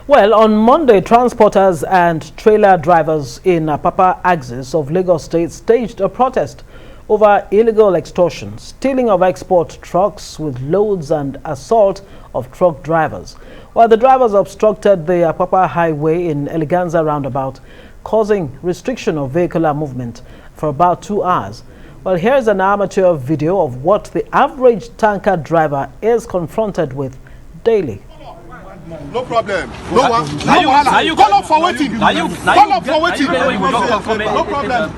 Well, on Monday, transporters and trailer drivers in Apapa axis of Lagos State staged a protest over illegal extortion, stealing of export trucks with loads and assault of truck drivers. While the drivers obstructed the Apapa highway in Eleganza roundabout, causing restriction of vehicular movement for about 2 hours. Well, here's an amateur video of what the average tanker driver is confronted with daily. No problem. No one. Are you call up for waiting? Call up for waiting. No problem.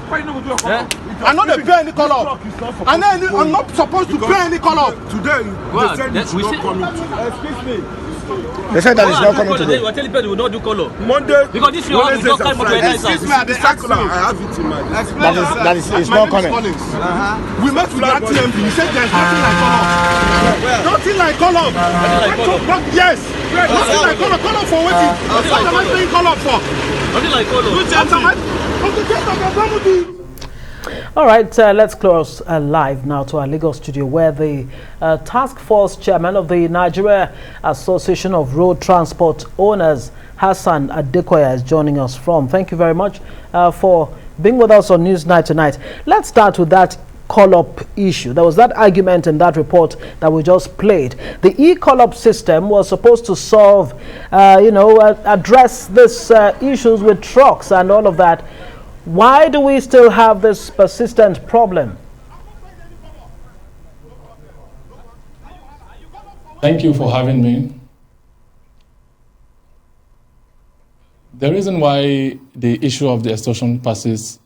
I'm not pay any call up. I'm not supposed to pay any call up. Today, they said it's not coming. Excuse me. They said that it's not coming today. We're telling people we will not do call up. Monday. Because this year we don't come to excuse me, the circular. I have it in mind. That is it's not coming. We met with that TMP. He said there's nothing like call up. Nothing like call up. Yes. Nothing like call up. Call up for waiting. What am I saying call up for? Nothing like call up. All right, let's close live now to our Lagos studio, where the task force chairman of the Nigeria Association of Road Transport Owners, Hassan Adekoya, is joining us from. Thank you very much for being with us on Newsnight tonight. Let's start with that call-up issue. There was that argument in that report that we just played. The e-call-up system was supposed to solve, address this issues with trucks and all of that. Why do we still have this persistent problem? Thank you for having me. The reason why the issue of the extortion persists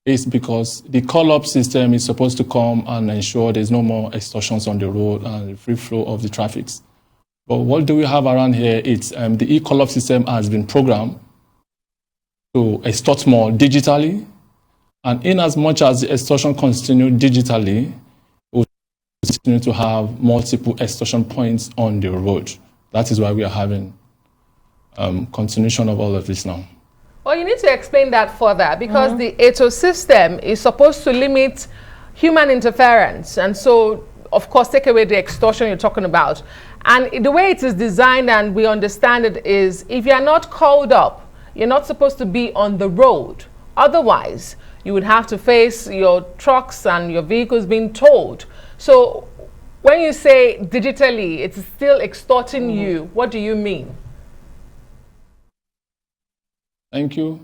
is because the call-up system is supposed to come and ensure there's no more extortions on the road and the free flow of the traffic. But what do we have around here? It's the e-call-up system has been programmed to extort more digitally, and in as much as the extortion continue digitally, we will continue to have multiple extortion points on the road. That is why we are having continuation of all of this now. Well, you need to explain that further, because the ETO system is supposed to limit human interference, and so, of course, take away the extortion you're talking about. And the way it is designed, and we understand it, is if you're not called up, you're not supposed to be on the road. Otherwise, you would have to face your trucks and your vehicles being towed. So when you say digitally, it's still extorting you, what do you mean? Thank you.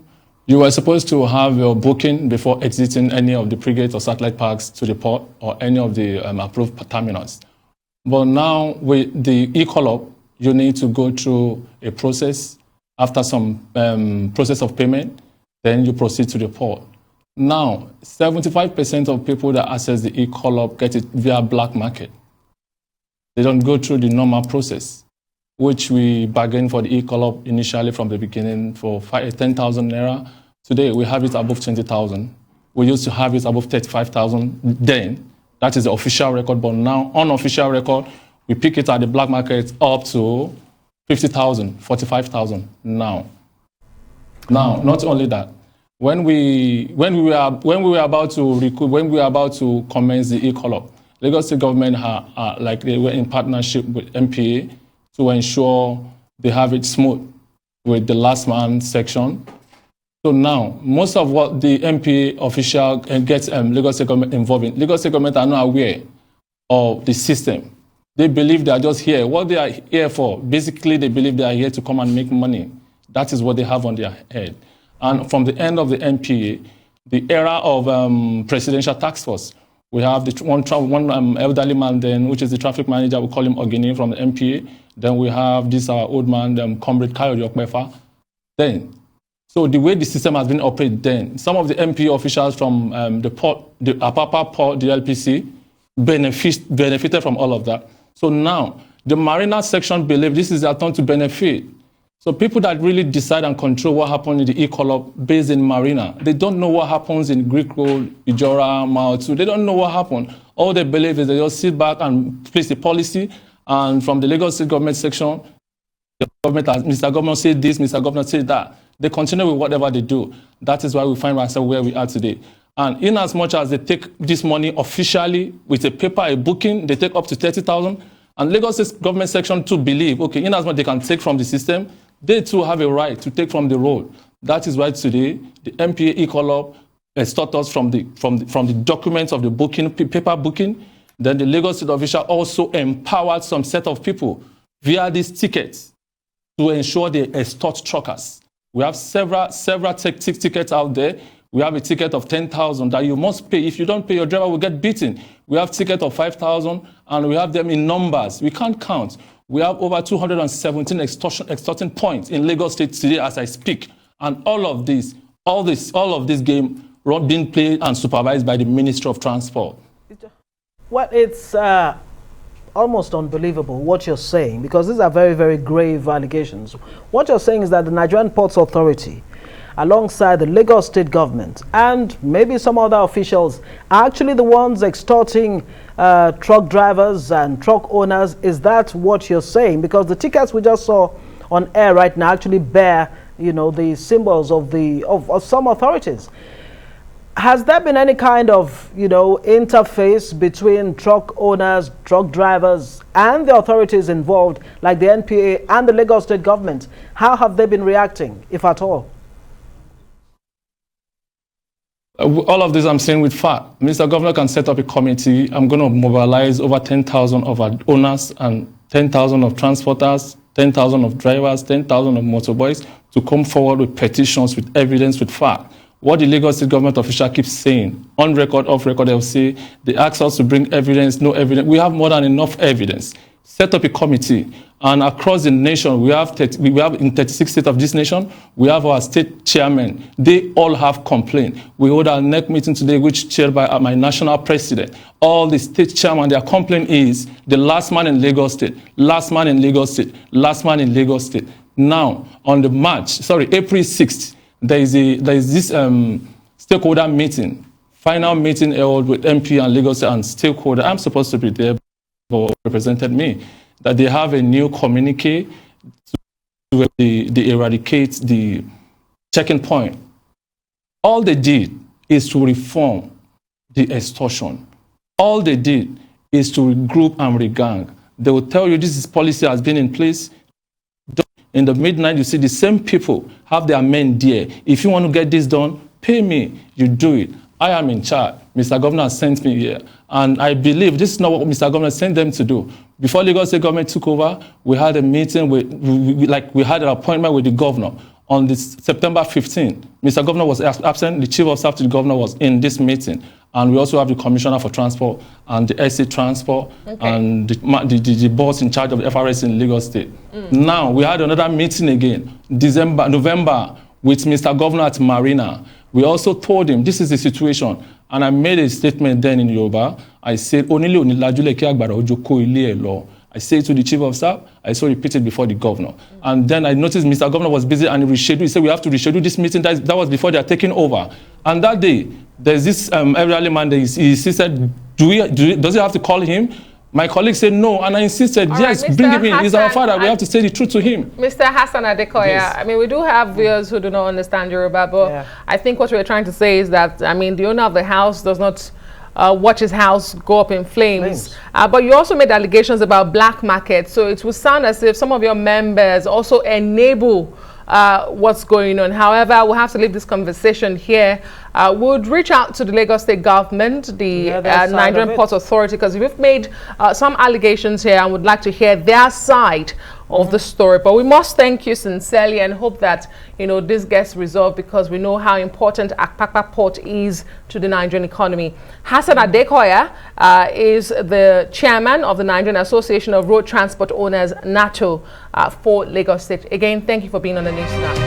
You were supposed to have your booking before exiting any of the frigate or satellite parks to the port or any of the approved terminals. But now with the e-call-up, you need to go through a process. After some process of payment, then you proceed to the port. Now, 75% of people that access the e-call-up get it via black market. They don't go through the normal process, which we bargained for the e-call-up initially from the beginning for 10,000 naira. Today, we have it above 20,000. We used to have it above 35,000 then. That is the official record, but now, unofficial record, we pick it at the black market up to 50,000, 45,000 now. Now, not only that, when we were about to commence the e-call-up, Lagos State government they were in partnership with MPA to ensure they have it smooth with the last man section. So now, most of what the MPA official gets Lagos State government involved in, Lagos State government are not aware of the system. They believe they are just here. What they are here for, basically they believe they are here to come and make money. That is what they have on their head. And from the end of the MPA, the era of presidential Taskforce, we have the one elderly man then, which is the traffic manager, we call him Ogini from the MPA. Then we have this old man, Comrade Kayode Okmefa. Then, so the way the system has been operated then, some of the MPA officials from the port, the Apapa port, the LPC, benefited from all of that. So now, the Marina section believe this is their turn to benefit. So people that really decide and control what happened in the e-call-up based in Marina, they don't know what happens in Greek Road, Ijora, Mautu. They don't know what happened. All they believe is they just sit back and place the policy. And from the Lagos State government section, the government has, Mr. Governor said this, Mr. Governor said that. They continue with whatever they do. That is why we find ourselves where we are today. And in as much as they take this money officially with a paper, a booking, they take up to 30,000. And Lagos State government section 2 believe, okay, in as much they can take from the system, They too have a right to take from the road. That is why today the MPA equal up extort us from the documents of the booking, paper booking. Then the Lagos State official also empowered some set of people via these tickets to ensure they extort truckers. We have several tickets out there. We have a ticket of 10,000 that you must pay. If you don't pay, your driver will get beaten. We have ticket of 5,000, and we have them in numbers. We can't count. We have over 217 extorting points in Lagos State today as I speak. And all of this game being played and supervised by the Ministry of Transport. Well, it's almost unbelievable what you're saying, because these are very, very grave allegations. What you're saying is that the Nigerian Ports Authority, alongside the Lagos State government and maybe some other officials, are actually the ones extorting truck drivers and truck owners. Is that what you're saying? Because the tickets we just saw on air right now actually bear, the symbols of some authorities. Has there been any kind of, interface between truck owners, truck drivers, and the authorities involved, like the NPA and the Lagos State government? How have they been reacting, if at all? All of this I'm saying with fact. Mr. Governor can set up a committee. I'm going to mobilize over 10,000 of our owners and 10,000 of transporters, 10,000 of drivers, 10,000 of motorboys to come forward with petitions, with evidence, with fact. What the Lagos State government official keeps saying, on record, off record, they'll say, they ask us to bring evidence, no evidence. We have more than enough evidence. Set up a committee. And across the nation, we have in 36 states of this nation, we have our state chairmen. They all have complained. We hold our NEC meeting today, which chaired by my national president. All the state chairmen, their complaint is the last man in Lagos State, last man in Lagos State, last man in Lagos State. Now, on the April 6th, there is this stakeholder meeting, final meeting held with MP and Lagos State and stakeholder. I'm supposed to be there, but represented me, that they have a new communique to eradicate the checking point. All they did is to reform the extortion. All they did is to regroup and regang. They will tell you this policy has been in place. In the midnight, you see the same people have their men there. If you want to get this done, pay me, you do it. I am in charge. Mr. Governor sent me here. And I believe this is not what Mr. Governor sent them to do. Before Lagos State government took over, we had a meeting with, we had an appointment with the governor on this September 15th. Mr. Governor was absent. The chief of staff to the governor was in this meeting. And we also have the commissioner for transport and the SC transport and the boss in charge of the FRS in Lagos State. Now, we had another meeting again, November, with Mr. Governor at Marina. We also told him, this is the situation. And I made a statement then in Yoruba. I said, I said it to the chief of staff. I also repeated before the governor. And then I noticed Mr. Governor was busy and he rescheduled. He said, we have to reschedule this meeting. That was before they are taking over. And that day, there's this elderly man that he said, does he have to call him? My colleague said no, and I insisted, yes, bring him in. He's our father. We have to say the truth to him. Mr. Hassan Adekoya, yes. I mean, we do have viewers who do not understand Yoruba, but I think what we're trying to say is that, I mean, the owner of the house does not watch his house go up in flames. But you also made allegations about black market. So it would sound as if some of your members also enable what's going on. However, we'll have to leave this conversation here. Would reach out to the Lagos State government, the Nigerian Ports Authority, because we've made some allegations here and would like to hear their side of the story. But we must thank you sincerely and hope that, you know, this gets resolved, because we know how important Apapa Port is to the Nigerian economy. Hassan Adekoya is the chairman of the Nigerian Association of Road Transport Owners, Narto, for Lagos State. Again, thank you for being on the news now.